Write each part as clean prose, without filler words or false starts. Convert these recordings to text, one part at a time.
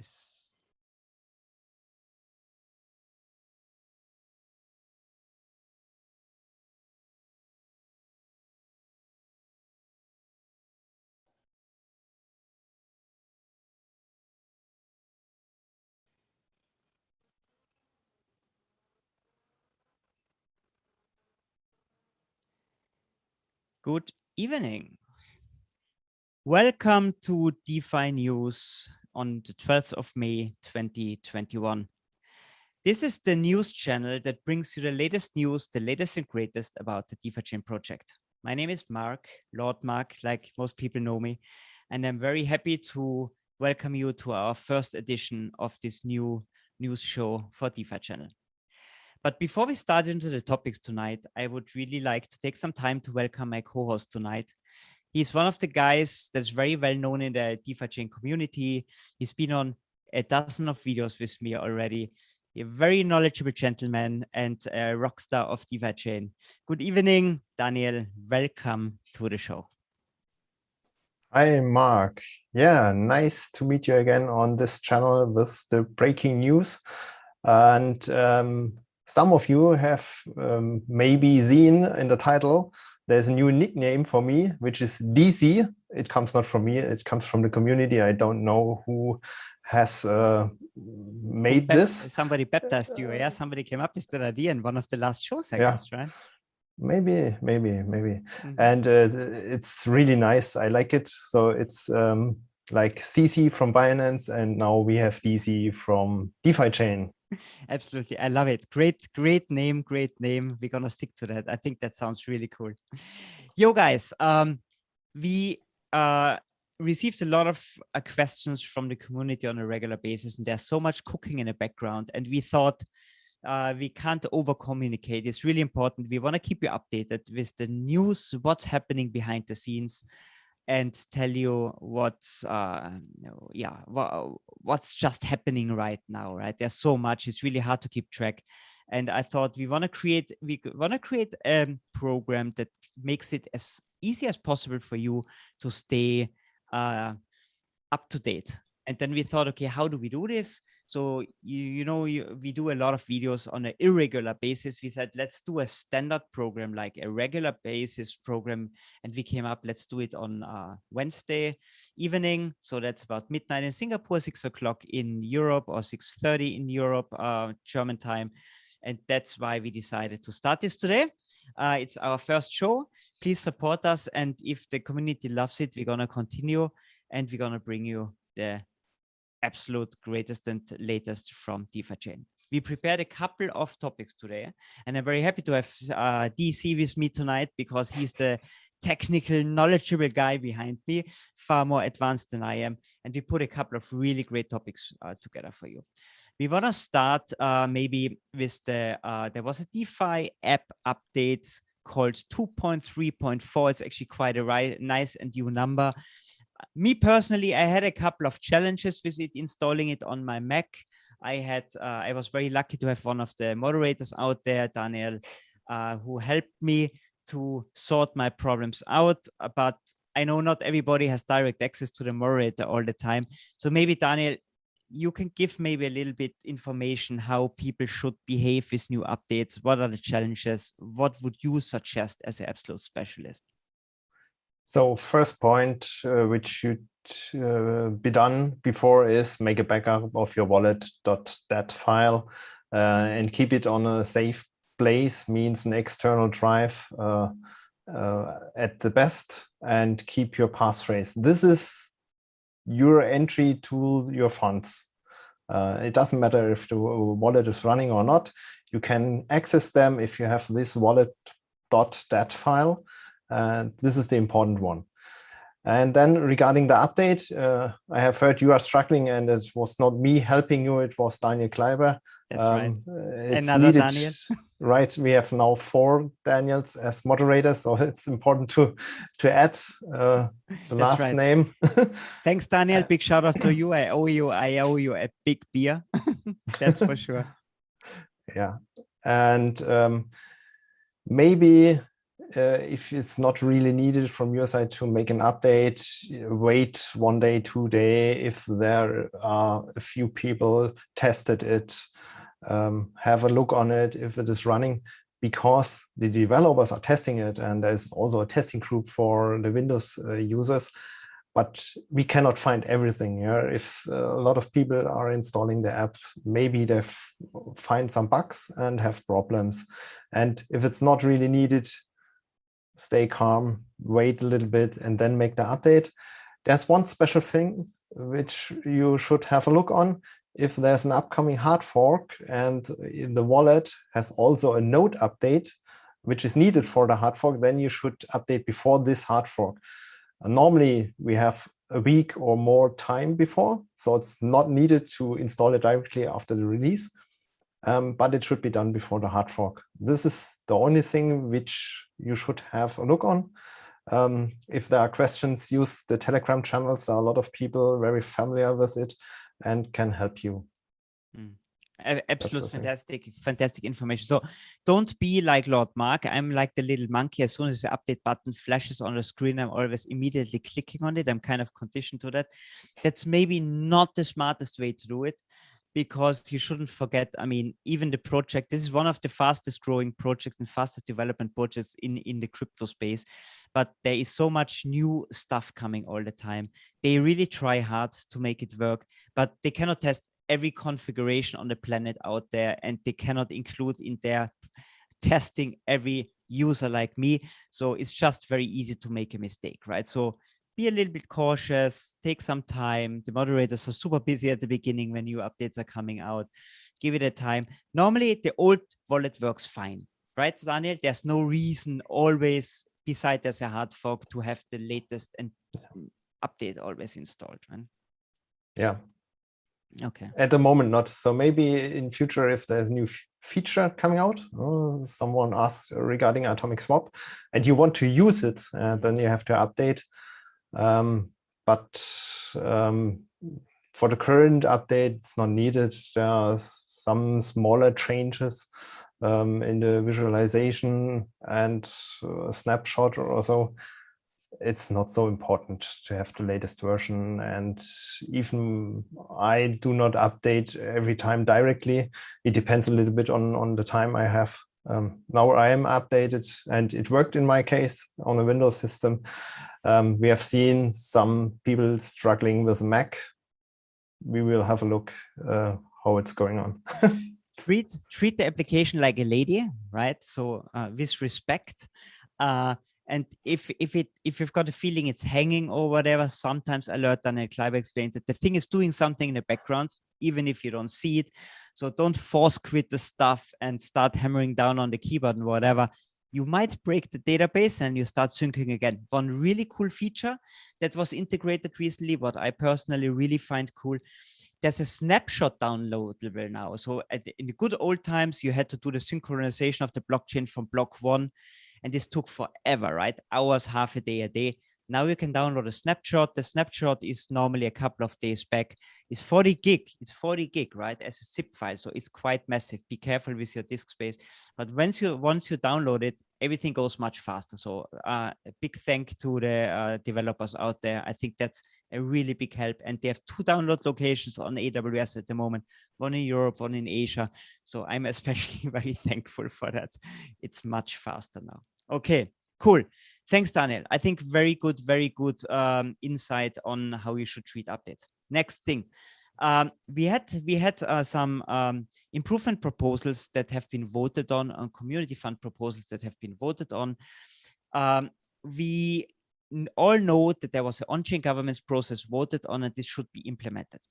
Nice. Good evening. Welcome to DeFi News on the 12th of May, 2021. This is the news channel that brings you the latest news, the latest and greatest about the DeFiChain project. My name is Mark, Lord Mark, like most people know me, and I'm very happy to welcome you to our first edition of this new news show for DeFi channel. But before we start into the topics tonight, I would really like to take some time to welcome my co-host tonight. He's one of the guys that's very well known in the DeFiChain community. He's been on a dozen of videos with me already. A very knowledgeable gentleman and a rock star of DeFiChain. Good evening, Daniel. Welcome to the show. Hi, Mark. Yeah, nice to meet you again on this channel with the breaking news. And some of you have maybe seen in the title, there's a new nickname for me, which is DC. It comes not from me, it comes from the community. I don't know who has made this. Somebody baptized you, yeah? Somebody came up with that idea in one of the last shows, I guess, right? Maybe. And it's really nice. I like it. So it's like CC from Binance, and now we have DC from DeFiChain. Absolutely. I love it. Great name. We're going to stick to that. I think that sounds really cool. Yo, guys, we received a lot of questions from the community on a regular basis, and there's so much cooking in the background. And we thought we can't over communicate. It's really important. We want to keep you updated with the news, what's happening behind the scenes, and tell you what's just happening right now, right? There's so much, it's really hard to keep track. And I thought we want to create a program that makes it as easy as possible for you to stay up to date. And then we thought, okay, how do we do this? So, we do a lot of videos on an irregular basis. We said, let's do a standard program, like a regular basis program. And we came up, let's do it on Wednesday evening. So that's about midnight in Singapore, 6 o'clock in Europe, or 6:30 in Europe, German time. And that's why we decided to start this today. It's our first show. Please support us. And if the community loves it, we're going to continue, and we're going to bring you the absolute greatest and latest from DeFiChain. We prepared a couple of topics today, and I'm very happy to have DC with me tonight, because he's the technical, knowledgeable guy behind me, far more advanced than I am. And we put a couple of really great topics together for you. We want to start maybe with there was a DeFi app update called 2.3.4. It's actually quite a nice and new number. Me personally, I had a couple of challenges with it, installing it on my Mac. I was very lucky to have one of the moderators out there, Daniel, who helped me to sort my problems out. But I know not everybody has direct access to the moderator all the time. So maybe, Daniel, you can give maybe a little bit information how people should behave with new updates. What are the challenges? What would you suggest as an absolute specialist? So first point, which should be done before, is make a backup of your wallet.dat file and keep it on a safe place, means an external drive at the best, and keep your passphrase. This is your entry to your funds. It doesn't matter if the wallet is running or not. You can access them if you have this wallet.dat file. This is the important one. And then regarding the update, I have heard you are struggling, and it was not me helping you, it was Daniel Kleiber. That's right. It's Another needed, Daniel. Right, we have now 4 Daniels as moderators, so it's important to add the last right. name. Thanks, Daniel. Big shout out to you. I owe you a big beer. That's for sure. Yeah, and maybe if it's not really needed from your side to make an update, wait 1 day, 2 days. If there are a few people tested it, have a look on it if it is running, because the developers are testing it, and there's also a testing group for the Windows users. But we cannot find everything. If a lot of people are installing the app, maybe they find some bugs and have problems. And if it's not really needed, stay calm, wait a little bit, and then make the update. There's one special thing which you should have a look on. If there's an upcoming hard fork and in the wallet has also a node update, which is needed for the hard fork, then you should update before this hard fork. Normally, we have a week or more time before, so it's not needed to install it directly after the release, but it should be done before the hard fork. This is the only thing which you should have a look on. If there are questions, use the Telegram channels. There are a lot of people very familiar with it and can help you. Absolute fantastic information. So don't be like Lord Mark. I'm like the little monkey. As soon as the update button flashes on the screen, I'm always immediately clicking on it. I'm kind of conditioned to that. That's maybe not the smartest way to do it, because you shouldn't forget, I mean, even the project, this is one of the fastest growing projects and fastest development projects in the crypto space, but there is so much new stuff coming all the time. They really try hard to make it work, but they cannot test every configuration on the planet out there, and they cannot include in their testing every user like me. So it's just very easy to make a mistake, right? So be a little bit cautious, take some time. The moderators are super busy at the beginning when new updates are coming out. Give it a time. Normally, the old wallet works fine, right, Daniel? There's no reason always, beside there's a hard fork, to have the latest and update always installed, right? Yeah. Okay. At the moment, not. So maybe in future, if there's a new feature coming out, someone asked regarding atomic swap, and you want to use it, then you have to update. But for the current update, it's not needed. There are some smaller changes in the visualization and a snapshot or so. It's not so important to have the latest version, and even I do not update every time directly. It depends a little bit on the time I have. Now I am updated, and it worked in my case on a Windows system. We have seen some people struggling with Mac. We will have a look how it's going on. Treat the application like a lady, right? So with respect. And if you've got a feeling it's hanging or whatever, sometimes alert Daniel Kleiber explained that the thing is doing something in the background, even if you don't see it. So don't force quit the stuff and start hammering down on the keyboard and whatever. You might break the database and you start syncing again. One really cool feature that was integrated recently, what I personally really find cool, there's a snapshot downloadable now. So in the good old times, you had to do the synchronization of the blockchain from block 1. And this took forever, right? Hours, half a day. Now you can download a snapshot. The snapshot is normally a couple of days back. It's 40 gig. It's 40 gig, right? As a zip file. So it's quite massive. Be careful with your disk space. But once you download it, everything goes much faster. So a big thank to the developers out there. I think that's a really big help. And they have 2 download locations on AWS at the moment, one in Europe, one in Asia. So I'm especially very thankful for that. It's much faster now. Okay, cool. Thanks, Daniel. I think very good insight on how you should treat updates. Next thing, we had some improvement proposals that have been voted on community fund proposals that have been voted on. We all know that there was an on-chain governance process voted on, and this should be implemented.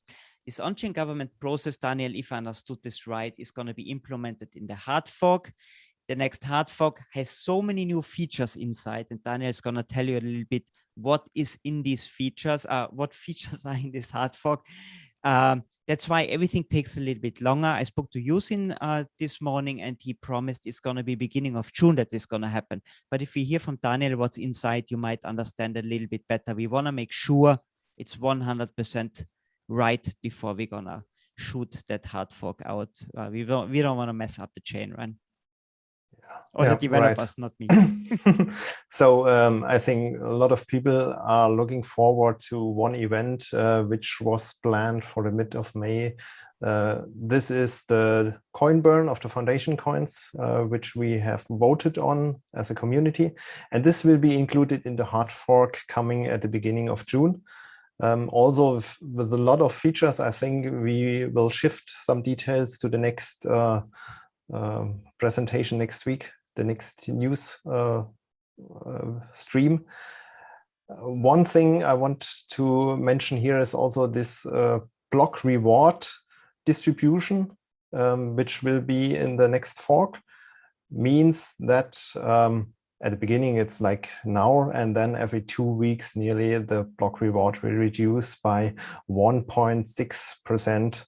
This on-chain government process, Daniel, if I understood this right, is going to be implemented in the hard fork. The next hard fork has so many new features inside, and Daniel is going to tell you a little bit what is in these features, what features are in this hard fork. That's why everything takes a little bit longer. I spoke to Yusin this morning, and he promised it's going to be beginning of June that is going to happen. But if we hear from Daniel what's inside, you might understand a little bit better. We want to make sure it's 100% right before we're going to shoot that hard fork out. We don't want to mess up the chain, right? Or Yeah, the developers, not me. So I think a lot of people are looking forward to one event which was planned for the mid of May. This is the coin burn of the foundation coins, which we have voted on as a community. And this will be included in the hard fork coming at the beginning of June. Also with a lot of features, I think we will shift some details to the next presentation next week, the next news stream. One thing I want to mention here is also this block reward distribution, which will be in the next fork. Means that at the beginning it's like now, and then every 2 weeks nearly the block reward will reduce by 1.6%.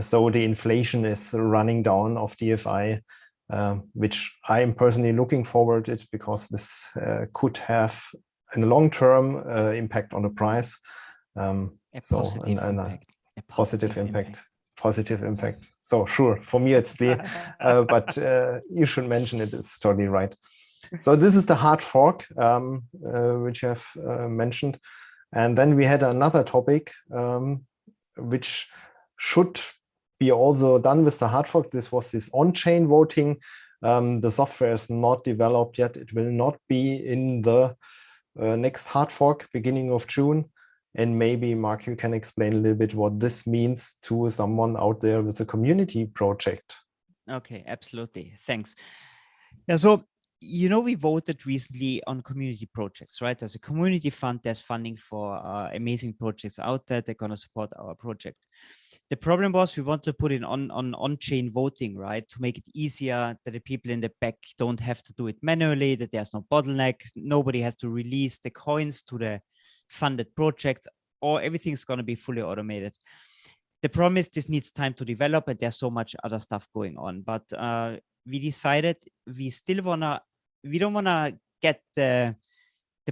So the inflation is running down of DeFi, which I'm personally looking forward to, because this could have in the long term impact on the price. A positive impact. A positive impact. Positive impact. So sure, for me it's clear, but you should mention it. It's totally right. So this is the hard fork, which you have mentioned. And then we had another topic, which should be also done with the hard fork. This was this on-chain voting. The software is not developed yet. It will not be in the next hard fork, beginning of June. And maybe, Mark, you can explain a little bit what this means to someone out there with a community project. Okay, absolutely. Thanks. Yeah, so, you know, we voted recently on community projects, right? As a community fund, there's funding for amazing projects out there. They're going to support our project. The problem was we want to put in on-chain voting, right? To make it easier, that the people in the back don't have to do it manually, that there's no bottleneck. Nobody has to release the coins to the funded projects, or everything's going to be fully automated. The problem is this needs time to develop, and there's so much other stuff going on. But we decided we don't want to get the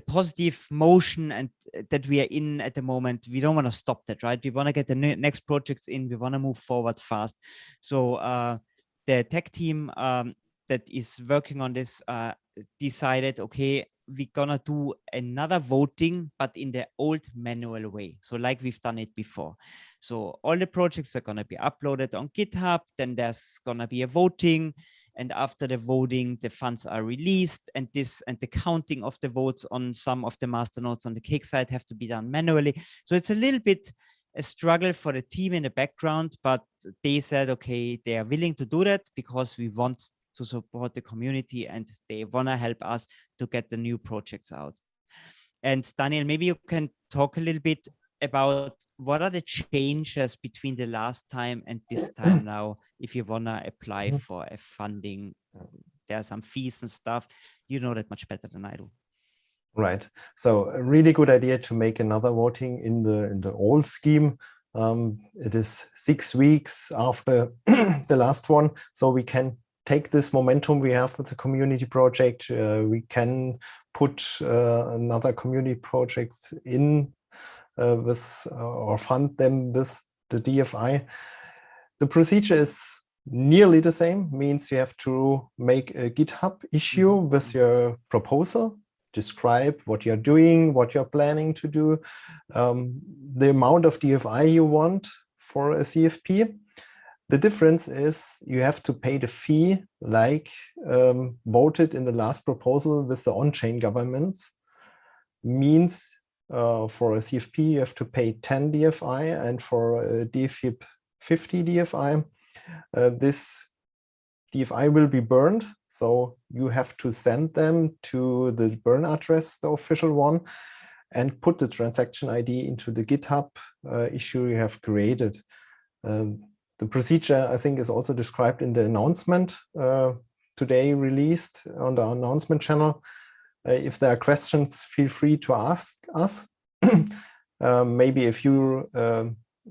positive motion and that we are in at the moment. We don't want to stop that, right? We want to get the next projects in. We want to move forward fast. So the tech team that is working on this decided, okay, we're gonna do another voting, but in the old manual way. So like we've done it before. So all the projects are gonna be uploaded on GitHub. Then there's gonna be a voting. And after the voting, the funds are released, and the counting of the votes on some of the masternodes on the cake side have to be done manually. So it's a little bit a struggle for the team in the background, but they said, okay, they are willing to do that because we want to support the community and they want to help us to get the new projects out. And Daniel, maybe you can talk a little bit about what are the changes between the last time and this time now, if you want to apply for a funding. There are some fees and stuff. You know that much better than I do. Right. So a really good idea to make another voting in the old scheme. It is 6 weeks after the last one, so we can take this momentum we have with the community project. We can put another community project in with or fund them with the DFI. The procedure is nearly the same. Means you have to make a GitHub issue with your proposal, describe what you're doing, what you're planning to do, the amount of DFI you want for a CFP. The difference is you have to pay the fee like voted in the last proposal with the on-chain governments. Means for a CFP, you have to pay 10 DFI, and for a DFIP 50 DFI. This DFI will be burned, so you have to send them to the burn address, the official one, and put the transaction ID into the GitHub issue you have created. The procedure, I think, is also described in the announcement today released on the announcement channel. If there are questions, feel free to ask us. Maybe a few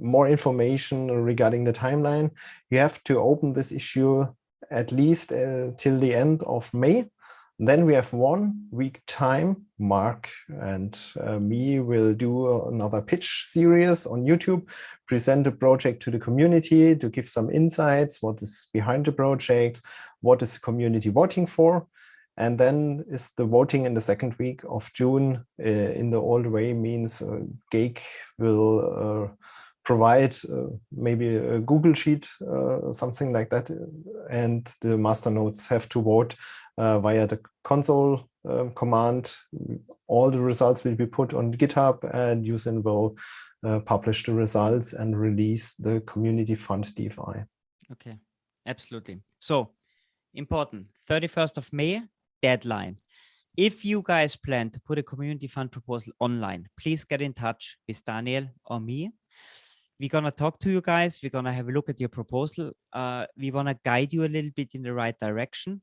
more information regarding the timeline. You have to open this issue at least till the end of May. Then we have 1 week time, Mark and me will do another pitch series on YouTube, present the project to the community to give some insights, what is behind the project, what is the community voting for. And then is the voting in the 2nd week of June in the old way means Geek will provide maybe a Google Sheet, something like that. And the masternodes have to vote via the console command. All the results will be put on GitHub and Usain will publish the results and release the community fund DeFi. Okay, absolutely. So important, 31st of May, deadline. If you guys plan to put a community fund proposal online, please get in touch with Daniel or me. We're going to talk to you guys. We're going to have a look at your proposal. We want to guide you a little bit in the right direction.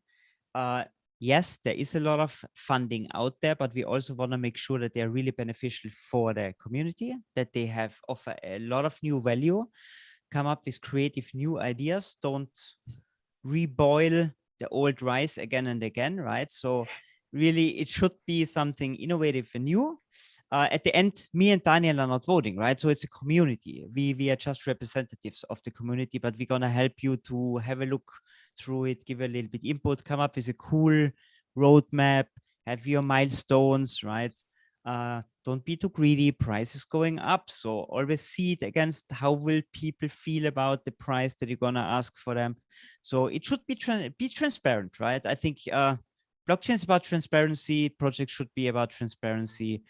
Yes, there is a lot of funding out there, but we also want to make sure that they're really beneficial for the community, that they have offer a lot of new value, come up with creative new ideas, don't reboil the old rice again and again, right? So really, it should be something innovative and new. At the end, me and Daniel are not voting, right? So it's a community. We are just representatives of the community, but we're going to help you to have a look through it, give a little bit input, come up with a cool roadmap, have your milestones, right? Don't be too greedy. Price is going up. So always see it against how will people feel about the price that you're going to ask for them. So it should be transparent, right? I think blockchain is about transparency. Projects should be about transparency.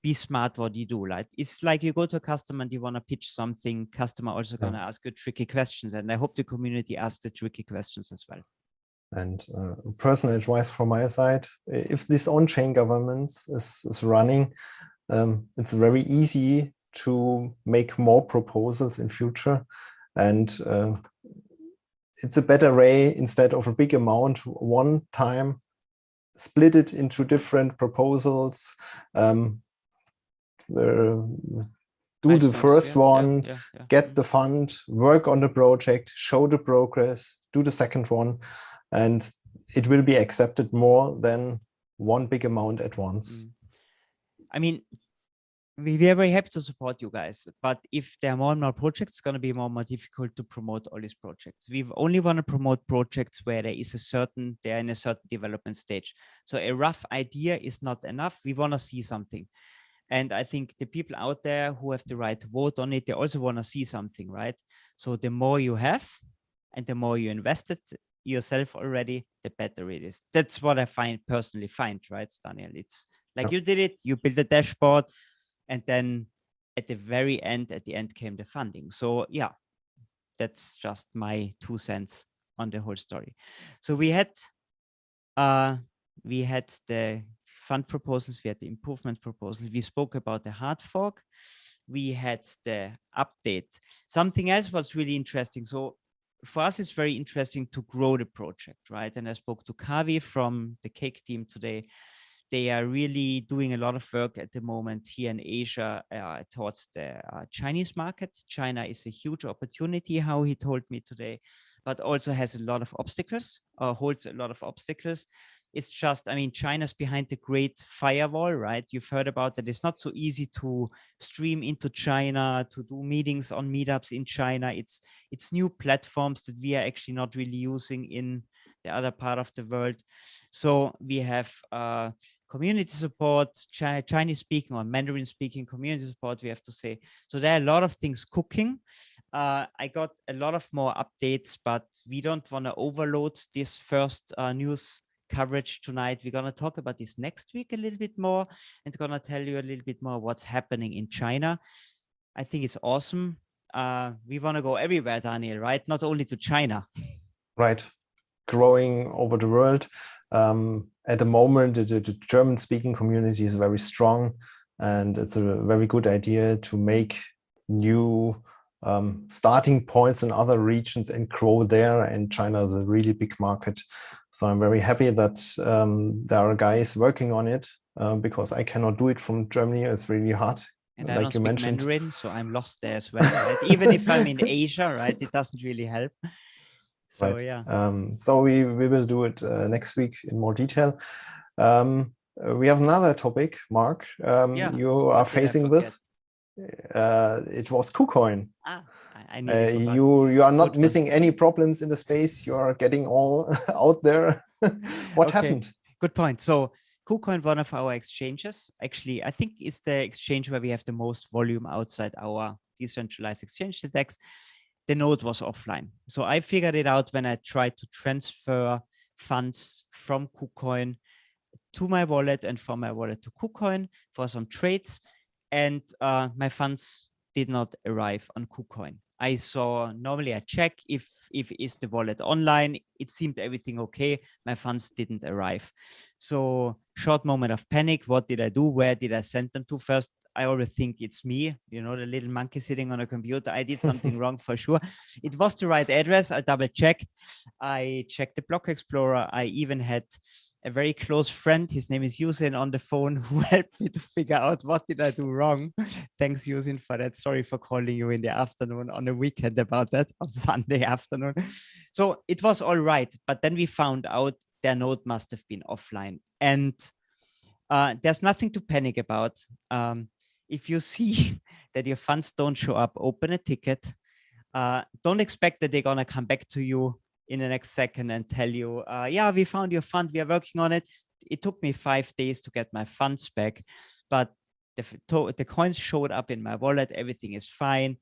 Be smart what you do. Like it's like you go to a customer and you want to pitch something. Customer also going to ask you tricky questions, and I hope the community asks the tricky questions as well. And personal advice from my side: if this on-chain governance is running, it's very easy to make more proposals in future, and it's a better way, instead of a big amount one time, split it into different proposals. Do the first one, get the fund, work on the project, show the progress, do the second one, and it will be accepted more than one big amount at once. I mean, we are very happy to support you guys, but if there are more and more projects, it's going to be more and more difficult to promote all these projects. We only want to promote projects where they're in a certain development stage. So a rough idea is not enough. We want to see something. And I think the people out there who have the right to vote on it, they also want to see something, right? So the more you have and the more you invested yourself already, the better it is. That's what I personally find, right, Daniel? It's like you did it, you built a dashboard, and then at the end came the funding. So yeah, that's just my 2 cents on the whole story. So we had the fund proposals, we had the improvement proposals, we spoke about the hard fork, we had the update. Something else was really interesting. So for us, it's very interesting to grow the project, right? And I spoke to Kavi from the Cake team today. They are really doing a lot of work at the moment here in Asia towards the Chinese market. China is a huge opportunity, how he told me today, but also has a lot of obstacles, holds a lot of obstacles. It's just, I mean, China's behind the great firewall, right? You've heard about that. It's not so easy to stream into China, to do meetings on meetups in China. It's new platforms that we are actually not really using in the other part of the world. So we have community support, Chinese speaking or Mandarin speaking community support, we have to say. So there are a lot of things cooking. I got a lot of more updates, but we don't want to overload this first news coverage tonight. We're going to talk about this next week a little bit more and going to tell you a little bit more what's happening in China. I think it's awesome. We want to go everywhere, Daniel, right? Not only to China. Right. Growing over the world. At the moment, the German-speaking community is very strong, and it's a very good idea to make new starting points in other regions and grow there. And China is a really big market. So I'm very happy that there are guys working on it because I cannot do it from Germany. It's really hard. And like I don't speak mentioned. Mandarin, so I'm lost there as well. Right? Even if I'm in Asia, right, it doesn't really help. So right. yeah. So we will do it next week in more detail. We have another topic, Mark, you are facing with. It was KuCoin. I nearly forgot. You are not missing any problems in the space. You are getting all out there. What happened? Good point. So KuCoin, one of our exchanges, actually, I think is the exchange where we have the most volume outside our decentralized exchange, the DEX. The node was offline. So I figured it out when I tried to transfer funds from KuCoin to my wallet and from my wallet to KuCoin for some trades. And my funds did not arrive on KuCoin. I saw, normally I check if is the wallet online. It seemed everything okay. My funds didn't arrive. So short moment of panic. What did I do? Where did I send them to? First, I always think it's me, you know, the little monkey sitting on a computer. I did something wrong for sure. It was the right address. I double checked. I checked the block explorer. I even had a very close friend, his name is Yusin, on the phone, who helped me to figure out what did I do wrong. Thanks, Yusin, for that. Sorry for calling you in the afternoon on a weekend about that, on Sunday afternoon. So it was all right. But then we found out their node must have been offline. And there's nothing to panic about. If you see that your funds don't show up, open a ticket. Don't expect that they're going to come back to you in the next second and tell you, yeah, we found your fund, we are working on it. It took me 5 days to get my funds back, but the coins showed up in my wallet. Everything is fine.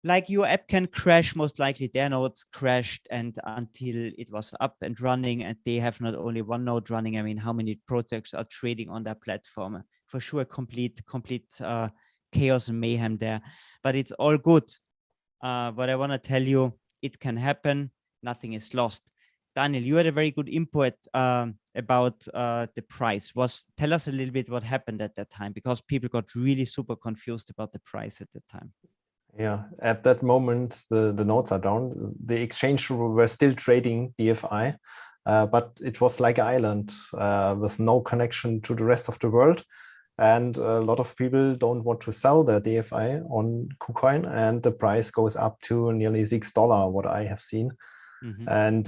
Like your app can crash, most likely their node crashed, and until it was up and running, and they have not only one node running. I mean, how many projects are trading on their platform? For sure, complete chaos and mayhem there, but it's all good. But I want to tell you, it can happen. Nothing is lost. Daniel, you had a very good input about the price. Tell us a little bit what happened at that time, because people got really super confused about the price at that time. Yeah, at that moment, the nodes are down. The exchange were still trading DFI, but it was like an island with no connection to the rest of the world. And a lot of people don't want to sell their DFI on KuCoin, and the price goes up to nearly $6, what I have seen. Mm-hmm. And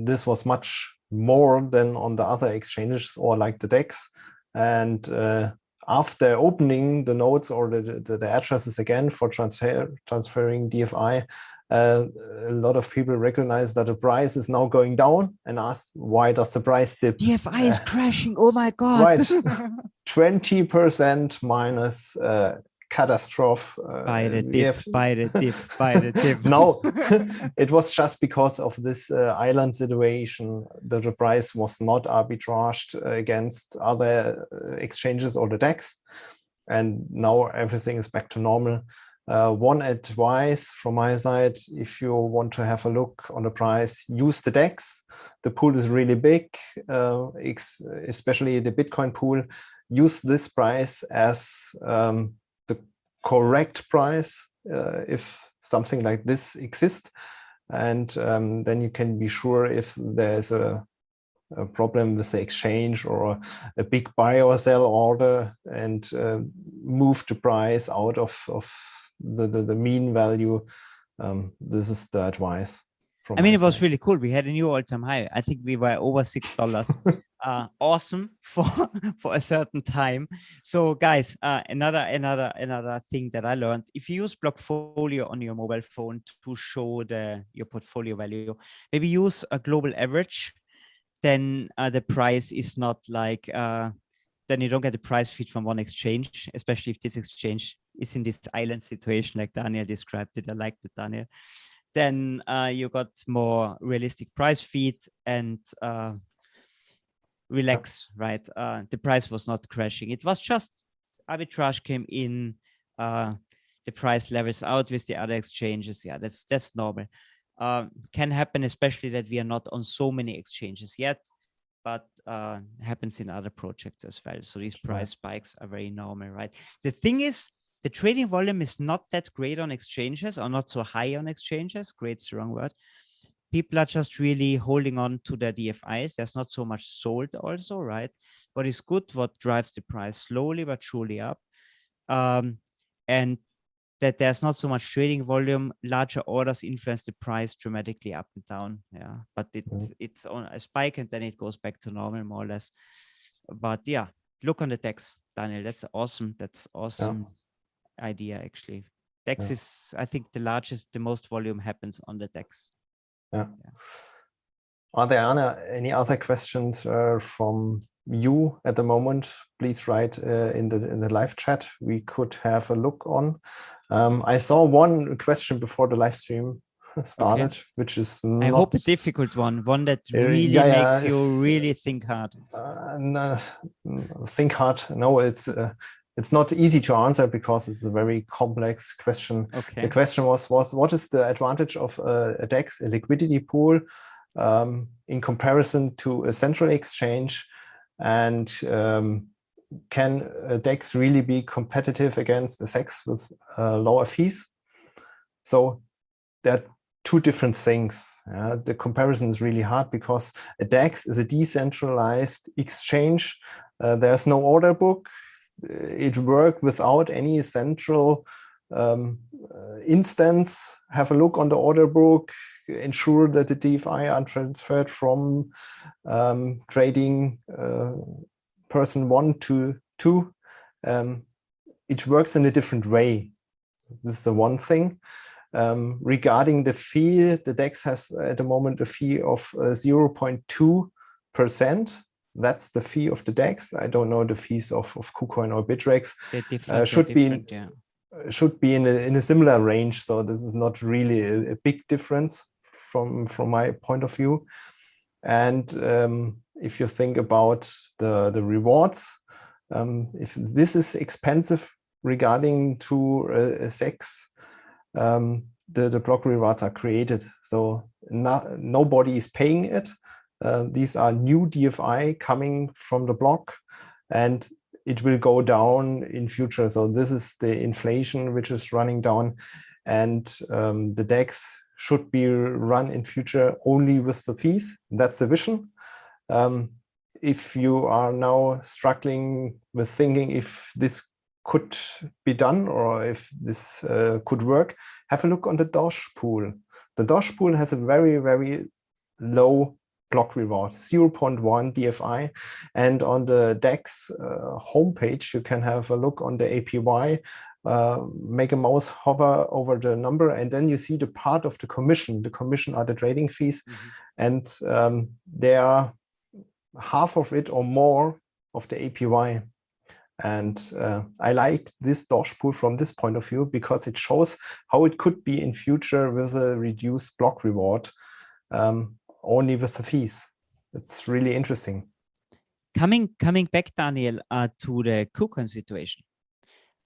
this was much more than on the other exchanges or like the DEX. And after opening the nodes or the addresses again for transferring DFI, a lot of people recognize that the price is now going down and ask, why does the price dip? DFI is crashing. Oh my God. Right. 20% minus catastrophe. Buy the dip. No, it was just because of this island situation that the price was not arbitraged against other exchanges or the DEX. And now everything is back to normal. One advice from my side, if you want to have a look on the price, use the DEX. The pool is really big, especially the Bitcoin pool. Use this price as the correct price if something like this exists. And then you can be sure if there's a problem with the exchange or a big buy or sell order, and move the price out of the mean value. This is the advice. I mean, it was really cool. We had a new all-time high. I think we were over $6. Awesome for a certain time. So, guys, another thing that I learned: if you use Blockfolio on your mobile phone to show your portfolio value, maybe use a global average. Then the price is not like. Then you don't get the price feed from one exchange, especially if this exchange is in this island situation like Daniel described it. I liked it, Daniel. Then you got more realistic price feed and relax, right? The price was not crashing. It was just arbitrage came in, the price levels out with the other exchanges. Yeah, that's normal. Can happen, especially that we are not on so many exchanges yet, but happens in other projects as well. So these price spikes are very normal, right? The thing is, the trading volume is not that great on exchanges, or not so high on exchanges. Great's the wrong word. People are just really holding on to their DFIs. There's not so much sold also, right? What is good, what drives the price slowly but surely up. And that there's not so much trading volume. Larger orders influence the price dramatically up and down. Yeah, but it's on a spike and then it goes back to normal more or less. But yeah, look on the DEX, Daniel. That's awesome. That's awesome idea actually. DEX is, I think, the most volume happens on the DEX. Yeah. Are there any other questions from you at the moment? Please write in the live chat. We could have a look on. I saw one question before the live stream started, which is I hope a difficult one that really makes you really think hard. Think hard. No, it's not easy to answer because it's a very complex question. Okay. The question was what is the advantage of a DEX, a liquidity pool, in comparison to a central exchange, and can a DEX really be competitive against the SEX with lower fees? So there are two different things. The comparison is really hard because a DEX is a decentralized exchange. There's no order book. It works without any central instance. Have a look on the order book, ensure that the DeFi are transferred from trading person 1 to 2. It works in a different way. This is the one thing. Regarding the fee, the DEX has at the moment a fee of 0.2%. That's the fee of the DEX. I don't know the fees of KuCoin or Bittrex. Should be in a similar range. So this is not really a big difference from my point of view. And if you think about the rewards, if this is expensive regarding to a SEX, the block rewards are created. So nobody is paying it. These are new DFI coming from the block, and it will go down in future. So this is the inflation which is running down, and the DEX should be run in future only with the fees. That's the vision. If you are now struggling with thinking if this could be done or if this could work, have a look on the Doge pool. The Doge pool has a very, very low block reward, 0.1 DFI. And on the DEX homepage, you can have a look on the APY, make a mouse hover over the number, and then you see the part of the commission. The commission are the trading fees, and they are half of it or more of the APY. And I like this Doge pool from this point of view because it shows how it could be in future with a reduced block reward, only with the fees. It's really interesting. Coming back, Daniel, to the KuCoin situation.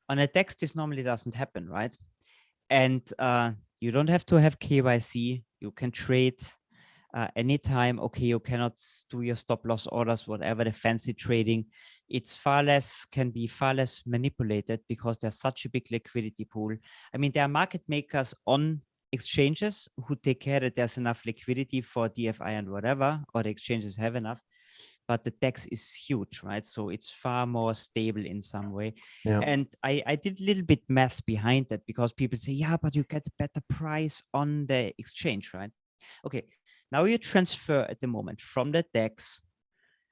On a DEX, this normally doesn't happen, right? And you don't have to have KYC. You can trade anytime. Okay, you cannot do your stop loss orders, whatever the fancy trading. It's can be far less manipulated because there's such a big liquidity pool. I mean, there are market makers on exchanges who take care that there's enough liquidity for DFI and whatever, or the exchanges have enough. But the DEX is huge, right? So it's far more stable in some way. Yeah. And I did a little bit math behind that because people say, yeah, but you get a better price on the exchange, right? Okay, now you transfer at the moment from the DEX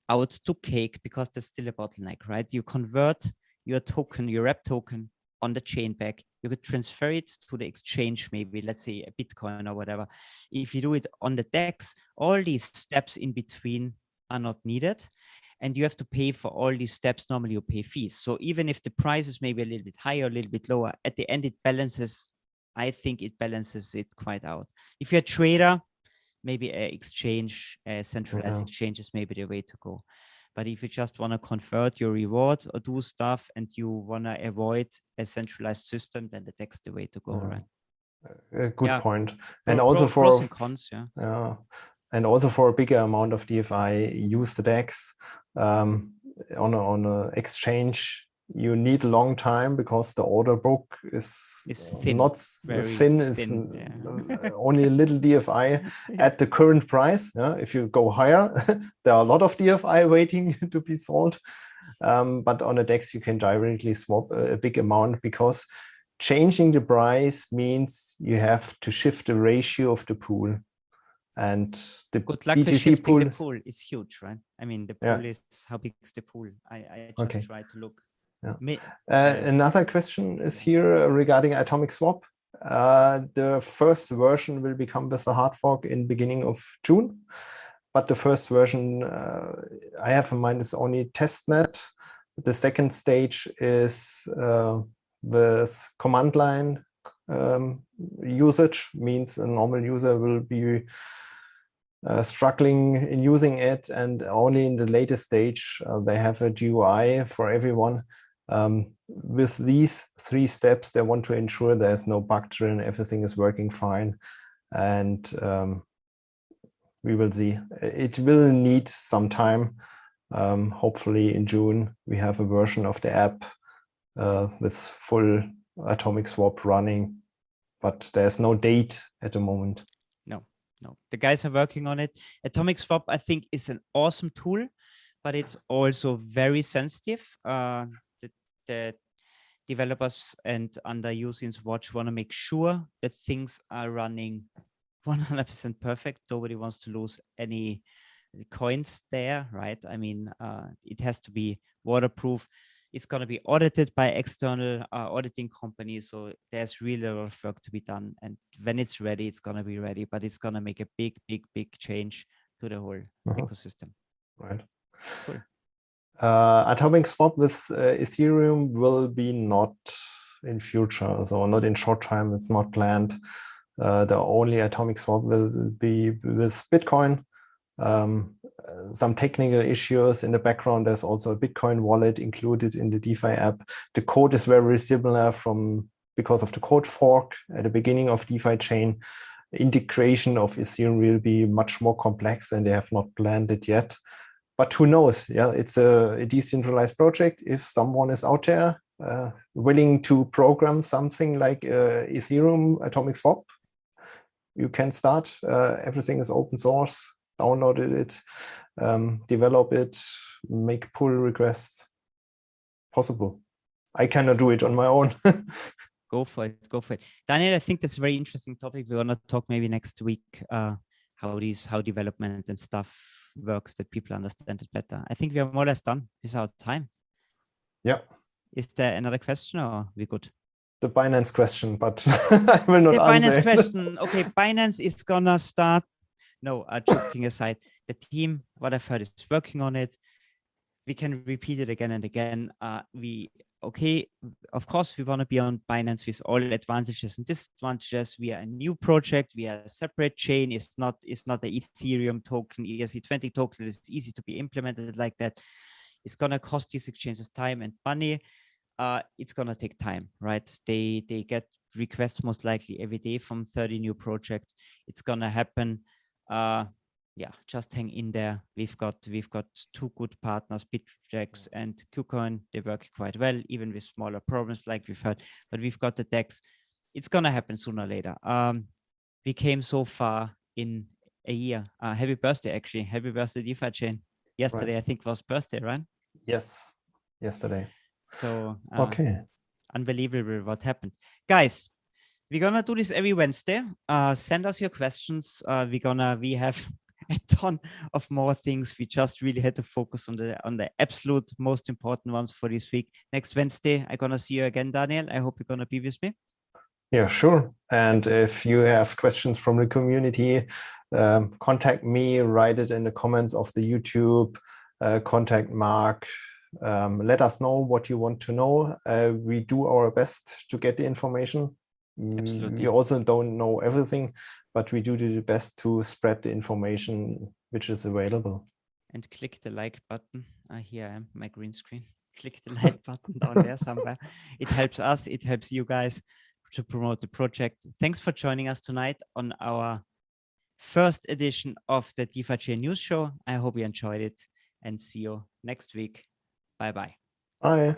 out to Cake because there's still a bottleneck, right? You convert your token, your wrap token on the chain back. You could transfer it to the exchange, maybe, let's say a Bitcoin or whatever. If you do it on the DEX, all these steps in between are not needed, and you have to pay for all these steps. Normally you pay fees. So even if the price is maybe a little bit higher, a little bit lower, at the end it balances. I think it balances it quite out. If you're a trader, maybe a exchange, a centralized exchange is maybe the way to go. But if you just want to convert your rewards or do stuff and you want to avoid a centralized system, then the DEX is the way to go, right? A good point. And also for pros and cons, and also for a bigger amount of DFI, use the DEX. On an exchange, you need a long time because the order book is thin, not thin. It's only a little DFI at the current price. If you go higher, there are a lot of DFI waiting to be sold. But on a DEX, you can directly swap a big amount because changing the price means you have to shift the ratio of the pool. And the good luck with BTC shifting pool, the pool. It's huge, right? I mean, the pool is, how big is the pool? I just try to look. Another question is here regarding atomic swap. The first version will become with the hard fork in beginning of June, but the first version I have in mind is only testnet. The second stage is with command line usage, means a normal user will be struggling in using it, and only in the latest stage they have a GUI for everyone. With these 3 steps, they want to ensure there's no bug driven, everything is working fine, and we will see. It will need some time. Hopefully in June we have a version of the app with full atomic swap running, but there's no date at the moment. No, the guys are working on it. Atomic swap, I think, is an awesome tool, but it's also very sensitive. The developers and under users watch want to make sure that things are running 100% perfect. Nobody wants to lose any coins there, right? I mean, it has to be waterproof. It's going to be audited by external auditing companies. So there's really a lot of work to be done. And when it's ready, it's going to be ready, but it's going to make a big, big, big change to the whole ecosystem. Right. Cool. Atomic swap with Ethereum will be not in future, so not in short time. It's not planned. The only atomic swap will be with Bitcoin. Some technical issues in the background. There's also a Bitcoin wallet included in the DeFi app. The code is very similar because of the code fork at the beginning of DeFiChain. Integration of Ethereum will be much more complex, and they have not planned it yet. But who knows? Yeah, it's a decentralized project. If someone is out there willing to program something like Ethereum atomic swap, you can start. Everything is open source. Download it, develop it, make pull requests. Possible. I cannot do it on my own. Go for it. Go for it. Daniel, I think that's a very interesting topic. We're going to talk maybe next week how development and stuff works, that people understand it better. I think we are more or less done with our time. Yeah. Is there another question, or are we good? The Binance question, but I will not answer Binance it. question. Okay, Binance is gonna start. No, joking aside, the team, what I've heard, is working on it. We can repeat it again and again. Of course, we want to be on Binance with all advantages and disadvantages. We are a new project. We are a separate chain. It's not the Ethereum token, ERC20 token. It's easy to be implemented like that. It's going to cost these exchanges time and money. It's going to take time, right? They get requests most likely every day from 30 new projects. It's going to happen. Yeah, just hang in there. We've got 2 good partners, Bittrex and KuCoin. They work quite well, even with smaller problems like we've heard. But we've got the DEX. It's gonna happen sooner or later. We came so far in a year. Happy birthday, actually. Happy birthday, DeFiChain. Yesterday, right. I think was birthday, right? Yes, yesterday. So okay, unbelievable what happened, guys. We're gonna do this every Wednesday. Send us your questions. We have a ton of more things. We just really had to focus on the absolute most important ones for this week. Next Wednesday, I'm gonna see you again, Daniel. I hope you're gonna be with me. Yeah, sure. And if you have questions from the community, contact me, write it in the comments of the YouTube, contact Mark. Let us know what you want to know. We do our best to get the information. Absolutely. We also don't know everything, but we do the best to spread the information which is available. And click the like button. Here I am, my green screen. Click the like button down there somewhere. It helps us. It helps you guys to promote the project. Thanks for joining us tonight on our first edition of the DeFiChain News Show. I hope you enjoyed it, and see you next week. Bye-bye. Bye.